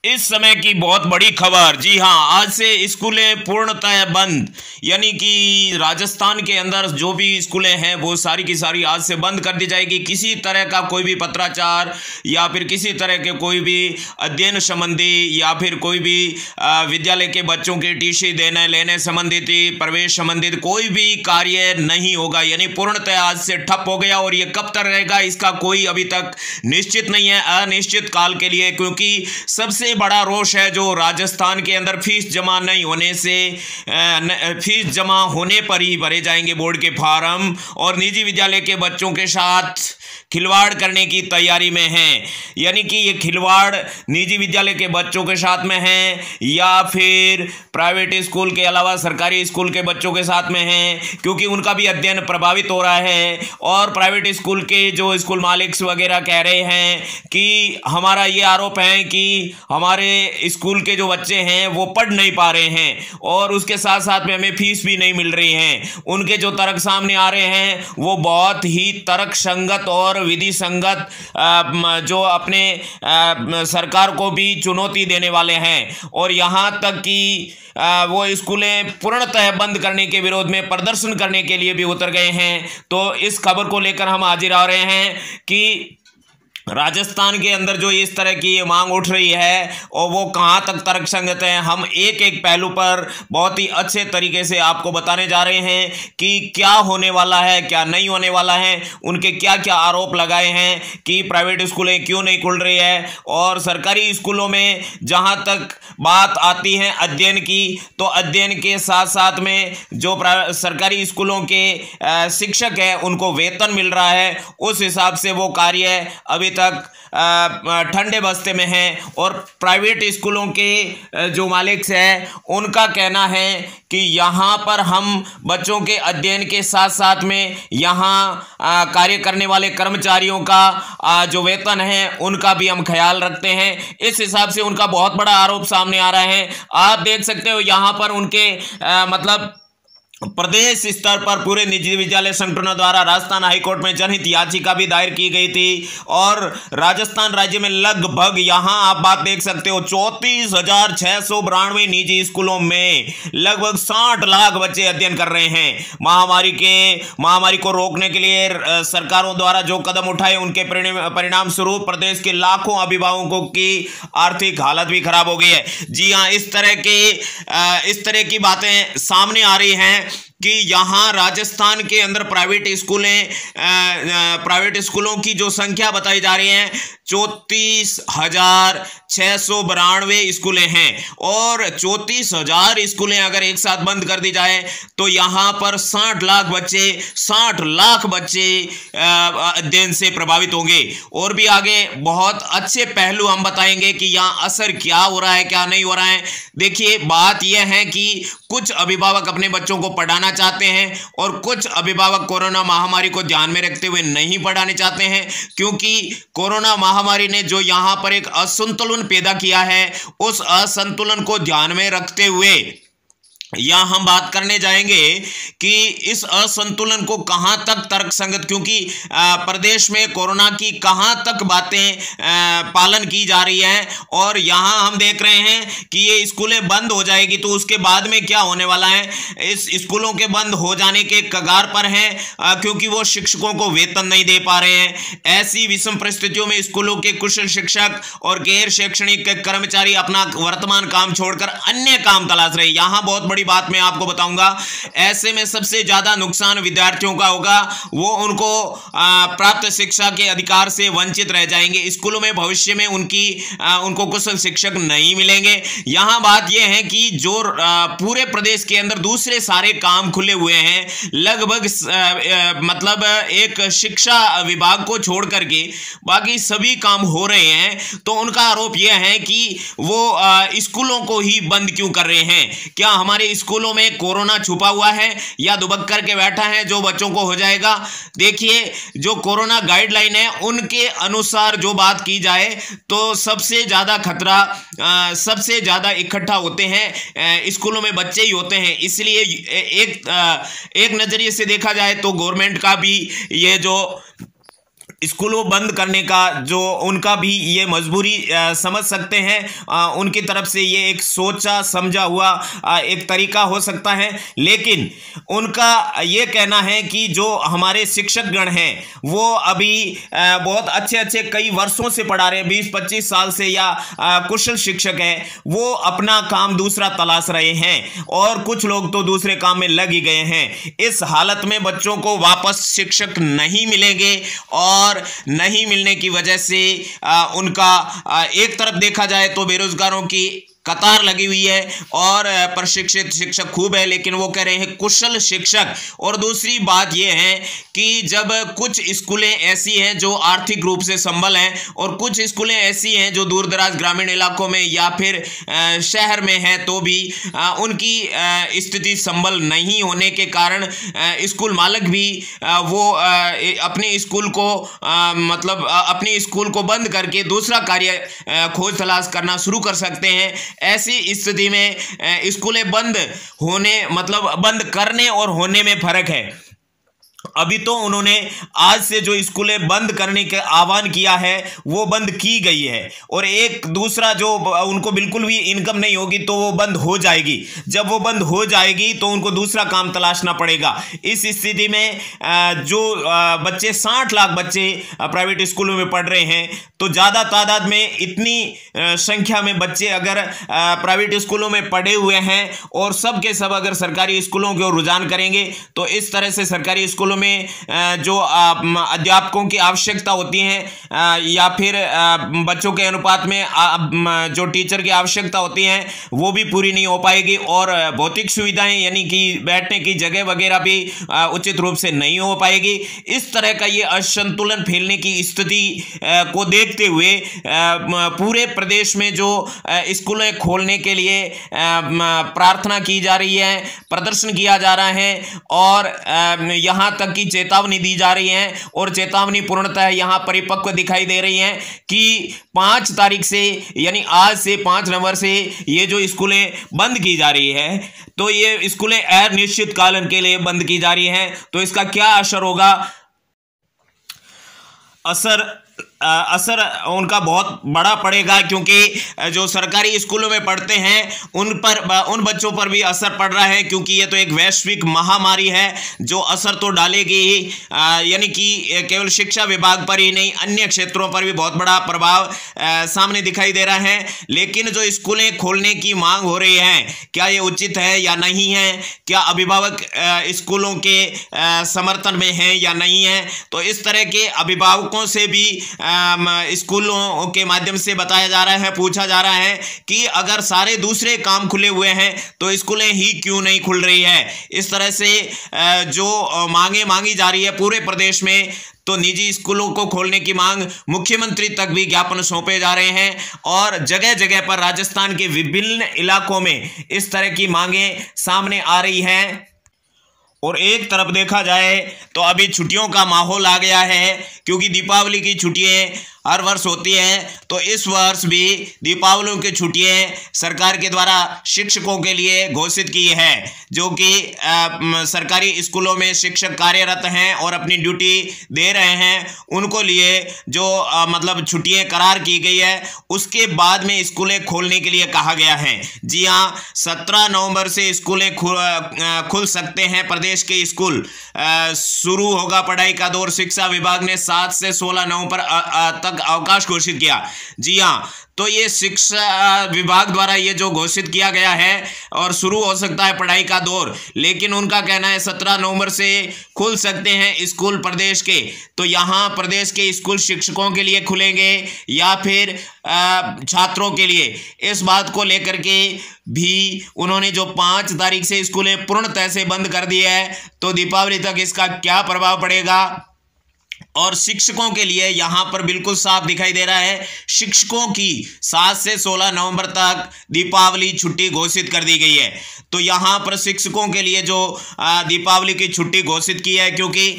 इस समय की बहुत बड़ी खबर। जी हाँ, आज से स्कूलें पूर्णतः बंद, यानी कि राजस्थान के अंदर जो भी स्कूलें हैं वो सारी की सारी आज से बंद कर दी जाएगी। किसी तरह का कोई भी पत्राचार या फिर किसी तरह के कोई भी अध्ययन संबंधी या फिर कोई भी विद्यालय के बच्चों की टीसी देने लेने संबंधित, प्रवेश संबंधित कोई भी कार्य नहीं होगा, यानी पूर्णतः आज से ठप हो गया। और ये कब तक रहेगा इसका कोई अभी तक निश्चित नहीं है, अनिश्चित काल के लिए। क्योंकि सबसे बड़ा रोष है जो राजस्थान के अंदर फीस जमा नहीं होने से, फीस जमा होने पर ही भरे जाएंगे बोर्ड के फार्म, और निजी विद्यालय के बच्चों के साथ खिलवाड़ करने की तैयारी में हैं। यानी कि ये खिलवाड़ निजी विद्यालय के बच्चों के साथ में है या फिर प्राइवेट स्कूल के अलावा सरकारी स्कूल के बच्चों के साथ में है, क्योंकि उनका भी अध्ययन प्रभावित हो रहा है। और प्राइवेट स्कूल के जो स्कूल मालिक वगैरह कह रहे हैं कि हमारा ये आरोप है कि हमारे स्कूल के जो बच्चे हैं वो पढ़ नहीं पा रहे हैं और उसके साथ साथ में हमें फीस भी नहीं मिल रही है। उनके जो तर्क सामने आ रहे हैं वो बहुत ही तर्क संगत और विधि संगत, जो अपने सरकार को भी चुनौती देने वाले हैं। और यहाँ तक कि वो स्कूलें पूर्णतः बंद करने के विरोध में प्रदर्शन करने के लिए भी उतर गए हैं। तो इस खबर को लेकर हम हाजिर आ रहे हैं कि राजस्थान के अंदर जो इस तरह की मांग उठ रही है और वो कहाँ तक तर्कसंगत है, हम एक एक पहलू पर बहुत ही अच्छे तरीके से आपको बताने जा रहे हैं कि क्या होने वाला है, क्या नहीं होने वाला है, उनके क्या क्या आरोप लगाए हैं कि प्राइवेट स्कूलें क्यों नहीं खुल रही है। और सरकारी स्कूलों में जहाँ तक बात आती है अध्ययन की, तो अध्ययन के साथ साथ में जो सरकारी स्कूलों के शिक्षक हैं उनको वेतन मिल रहा है, उस हिसाब से वो कार्य अभी तक ठंडे बस्ते में हैं। और प्राइवेट स्कूलों के जो मालिक हैं उनका कहना है कि यहाँ पर हम बच्चों के अध्ययन के साथ साथ में यहाँ कार्य करने वाले कर्मचारियों का जो वेतन है उनका भी हम ख्याल रखते हैं। इस हिसाब से उनका बहुत बड़ा आरोप सामने आ रहा है। आप देख सकते हो यहाँ पर उनके मतलब प्रदेश स्तर पर पूरे निजी विद्यालय संगठनों द्वारा राजस्थान हाईकोर्ट में जनहित याचिका भी दायर की गई थी। और राजस्थान राज्य में लगभग यहाँ आप बात देख सकते हो 34,692 निजी स्कूलों में लगभग 60 लाख बच्चे अध्ययन कर रहे हैं। महामारी को रोकने के लिए सरकारों द्वारा जो कदम उठाए उनके परिणाम स्वरूप प्रदेश के लाखों अभिभावकों की आर्थिक हालत भी खराब हो गई है। जी हाँ, इस तरह की बातें सामने आ रही हैं कि यहाँ राजस्थान के अंदर प्राइवेट स्कूलों की जो संख्या बताई जा रही है 34,692 स्कूलें हैं। और 34,000 स्कूलें अगर एक साथ बंद कर दी जाए तो यहाँ पर 60 लाख बच्चे अध्ययन से प्रभावित होंगे। और भी आगे बहुत अच्छे पहलू हम बताएंगे कि यहाँ असर क्या हो रहा है, क्या नहीं हो रहा है। देखिए, बात यह है कि कुछ अभिभावक अपने बच्चों को पढ़ाना चाहते हैं और कुछ अभिभावक कोरोना महामारी को ध्यान में रखते हुए नहीं पढ़ाने चाहते हैं, क्योंकि कोरोना महामारी ने जो यहां पर एक असंतुलन पैदा किया है, उस असंतुलन को ध्यान में रखते हुए यहां हम बात करने जाएंगे कि इस असंतुलन को कहां तक तर्कसंगत, क्योंकि प्रदेश में कोरोना की कहां तक बातें पालन की जा रही है। और यहां हम देख रहे हैं कि ये स्कूलें बंद हो जाएगी तो उसके बाद में क्या होने वाला है। इस स्कूलों के बंद हो जाने के कगार पर हैं, क्योंकि वो शिक्षकों को वेतन नहीं दे पा रहे हैं। ऐसी विषम परिस्थितियों में स्कूलों के कुशल शिक्षक और गैर शैक्षणिक कर्मचारी अपना वर्तमान काम छोड़कर अन्य काम तलाश रहे। यहां बहुत बड़ी बात मैं आपको बताऊंगा, ऐसे में सबसे ज्यादा नुकसान विद्यार्थियों का होगा। वो उनको प्राप्त शिक्षा के अधिकार से वंचित रह जाएंगे। स्कूलों में भविष्य में उनको कुशल शिक्षक नहीं मिलेंगे। यहां बात यह है कि जो पूरे प्रदेश के अंदर दूसरे सारे काम खुले हुए हैं, लगभग मतलब एक शिक्षा विभाग को छोड़ करके बाकी सभी काम हो रहे हैं। तो उनका आरोप यह है कि वो स्कूलों को ही बंद क्यों कर रहे हैं। क्या हमारे स्कूलों में कोरोना छुपा हुआ है या दुबक करके बैठा है जो बच्चों को हो जाएगा। देखिए, जो कोरोना गाइडलाइन है उनके अनुसार जो बात की जाए तो सबसे ज्यादा खतरा सबसे ज्यादा इकट्ठा होते हैं स्कूलों में बच्चे ही होते हैं। इसलिए एक नजरिए से देखा जाए तो गवर्नमेंट का भी ये जो स्कूलों बंद करने का जो उनका भी ये मजबूरी समझ सकते हैं। उनकी तरफ से ये एक सोचा समझा हुआ एक तरीका हो सकता है, लेकिन उनका ये कहना है कि जो हमारे शिक्षकगण हैं वो अभी बहुत अच्छे अच्छे कई वर्षों से पढ़ा रहे हैं, 20-25 साल से, या कुशल शिक्षक हैं, वो अपना काम दूसरा तलाश रहे हैं और कुछ लोग तो दूसरे काम में लग ही गए हैं। इस हालत में बच्चों को वापस शिक्षक नहीं मिलेंगे और नहीं मिलने की वजह से उनका एक तरफ देखा जाए तो बेरोजगारों की कतार लगी हुई है और प्रशिक्षित शिक्षक खूब है, लेकिन वो कह रहे हैं कुशल शिक्षक। और दूसरी बात यह है कि जब कुछ स्कूलें ऐसी हैं जो आर्थिक रूप से संबल हैं और कुछ स्कूलें ऐसी हैं जो दूर दराज ग्रामीण इलाकों में या फिर शहर में हैं, तो भी उनकी स्थिति संबल नहीं होने के कारण स्कूल मालिक भी वो अपने स्कूल को मतलब अपने स्कूल को बंद करके दूसरा कार्य खोज तलाश करना शुरू कर सकते हैं। ऐसी स्थिति में स्कूलें बंद होने मतलब बंद करने और होने में फर्क है। अभी तो उन्होंने आज से जो स्कूलें बंद करने का आह्वान किया है वो बंद की गई है, और एक दूसरा जो उनको बिल्कुल भी इनकम नहीं होगी तो वो बंद हो जाएगी। जब वो बंद हो जाएगी तो उनको दूसरा काम तलाशना पड़ेगा। इस स्थिति में जो बच्चे 60 लाख बच्चे प्राइवेट स्कूलों में पढ़ रहे हैं, तो ज़्यादा तादाद में इतनी संख्या में बच्चे अगर प्राइवेट स्कूलों में पढ़े हुए हैं और सब के सब अगर सरकारी स्कूलों की ओर रुझान करेंगे तो इस तरह से सरकारी स्कूलों में जो अध्यापकों की आवश्यकता होती है या फिर बच्चों के अनुपात में जो टीचर की आवश्यकता होती है वो भी पूरी नहीं हो पाएगी, और भौतिक सुविधाएं यानी कि बैठने की जगह वगैरह भी उचित रूप से नहीं हो पाएगी। इस तरह का ये असंतुलन फैलने की स्थिति को देखते हुए पूरे प्रदेश में जो स्कूलें खोलने के लिए प्रार्थना की जा रही है, प्रदर्शन किया जा रहा है और यहाँ तक की चेतावनी दी जा रही है, और चेतावनी पूर्णतः यहां परिपक्व दिखाई दे रही है कि 5 तारीख से यानी आज से 5 नवंबर से ये जो स्कूलें बंद की जा रही है, तो ये स्कूलें अनिश्चितकाल के लिए बंद की जा रही हैं। तो इसका क्या असर होगा? असर उनका बहुत बड़ा पड़ेगा, क्योंकि जो सरकारी स्कूलों में पढ़ते हैं उन बच्चों पर भी असर पड़ रहा है, क्योंकि ये तो एक वैश्विक महामारी है जो असर तो डालेगी ही, यानी कि केवल शिक्षा विभाग पर ही नहीं अन्य क्षेत्रों पर भी बहुत बड़ा प्रभाव सामने दिखाई दे रहा है। लेकिन जो स्कूलें खोलने की मांग हो रही है, क्या ये उचित है या नहीं है? क्या अभिभावक स्कूलों के समर्थन में हैं या नहीं है? तो इस तरह के अभिभावकों से भी स्कूलों के माध्यम से बताया जा रहा है, पूछा जा रहा है कि अगर सारे दूसरे काम खुले हुए हैं तो स्कूलें ही क्यों नहीं खुल रही है। इस तरह से जो मांगे मांगी जा रही है पूरे प्रदेश में, तो निजी स्कूलों को खोलने की मांग मुख्यमंत्री तक भी ज्ञापन सौंपे जा रहे हैं और जगह जगह पर राजस्थान के विभिन्न इलाकों में इस तरह की मांगे सामने आ रही हैं। और एक तरफ देखा जाए तो अभी छुट्टियों का माहौल आ गया है, क्योंकि दीपावली की छुट्टियां हर वर्ष होती हैं, तो इस वर्ष भी दीपावली की छुट्टियां सरकार के द्वारा शिक्षकों के लिए घोषित की है, जो कि सरकारी स्कूलों में शिक्षक कार्यरत हैं और अपनी ड्यूटी दे रहे हैं, उनको लिए जो मतलब छुट्टियां करार की गई है, उसके बाद में स्कूलें खोलने के लिए कहा गया है। जी हाँ, 17 नवंबर से स्कूलें खुल सकते हैं। प्रदेश के स्कूल शुरू होगा पढ़ाई का दौर। शिक्षा विभाग ने 7 से 16 नवंबर तक अवकाश घोषित किया। जी हाँ, तो ये शिक्षा विभाग द्वारा ये जो घोषित किया गया है और शुरू हो सकता है पढ़ाई का दौर, लेकिन उनका कहना है 17 नवंबर से खुल सकते हैं स्कूल प्रदेश के। तो यहाँ प्रदेश के स्कूल शिक्षकों के लिए खुलेंगे या फिर छात्रों के लिए, इस बात को लेकर के भी उन्होंने जो 5 तारीख से स्कूलें पूर्णतः से बंद कर दी है, तो दीपावली तक इसका क्या प्रभाव पड़ेगा। और शिक्षकों के लिए यहाँ पर बिल्कुल साफ दिखाई दे रहा है, शिक्षकों की 7 से 16 नवंबर तक दीपावली छुट्टी घोषित कर दी गई है। तो यहाँ पर शिक्षकों के लिए जो दीपावली की छुट्टी घोषित की है, क्योंकि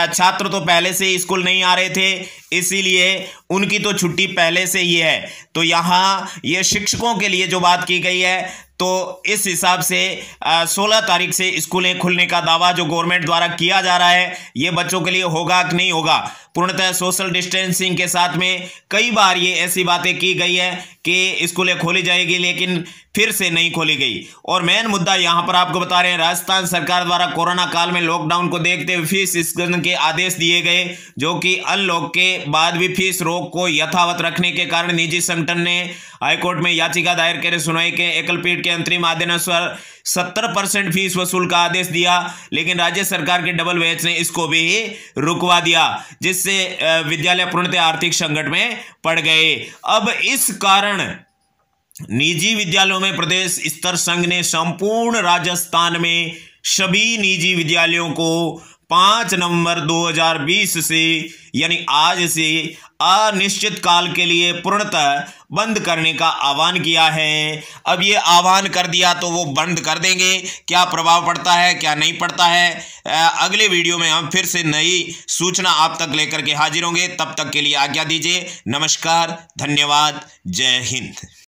छात्र तो पहले से स्कूल नहीं आ रहे थे, इसीलिए उनकी तो छुट्टी पहले से ही है। तो यहाँ ये शिक्षकों के लिए जो बात की गई है, तो इस हिसाब से 16 तारीख से स्कूलें खुलने का दावा जो गवर्नमेंट द्वारा किया जा रहा है, ये बच्चों के लिए होगा कि नहीं होगा, पूर्णतः सोशल डिस्टेंसिंग के साथ में कई बार ये ऐसी बातें की गई है कि स्कूलें खोली जाएगी, लेकिन फिर से नहीं खोली गई। और मेन मुद्दा यहां पर आपको बता रहे हैं, राजस्थान सरकार द्वारा कोरोना काल में लॉकडाउन को देखते हुए फीस स्खलन के आदेश दिए गए, जो कि अनलॉक के बाद भी फीस रोक को यथावत रखने के कारण निजी संगठन ने हाईकोर्ट में याचिका दायर कर सुनवाई के एकलपीठ के अंतरिम आदेशानुसार 70% फीस वसूल का आदेश दिया, लेकिन राज्य सरकार के डबल बेंच ने इसको भी रुकवा दिया, जिससे विद्यालय पूर्णतः आर्थिक संकट में पड़ गए। अब इस कारण निजी विद्यालयों में प्रदेश स्तर संघ ने संपूर्ण राजस्थान में सभी निजी विद्यालयों को 5 नवंबर 2020 से यानी आज से अनिश्चित काल के लिए पूर्णतः बंद करने का आह्वान किया है। अब ये आह्वान कर दिया तो वो बंद कर देंगे, क्या प्रभाव पड़ता है क्या नहीं पड़ता है, अगले वीडियो में हम फिर से नई सूचना आप तक लेकर के हाजिर होंगे। तब तक के लिए आज्ञा दीजिए। नमस्कार, धन्यवाद, जय हिंद।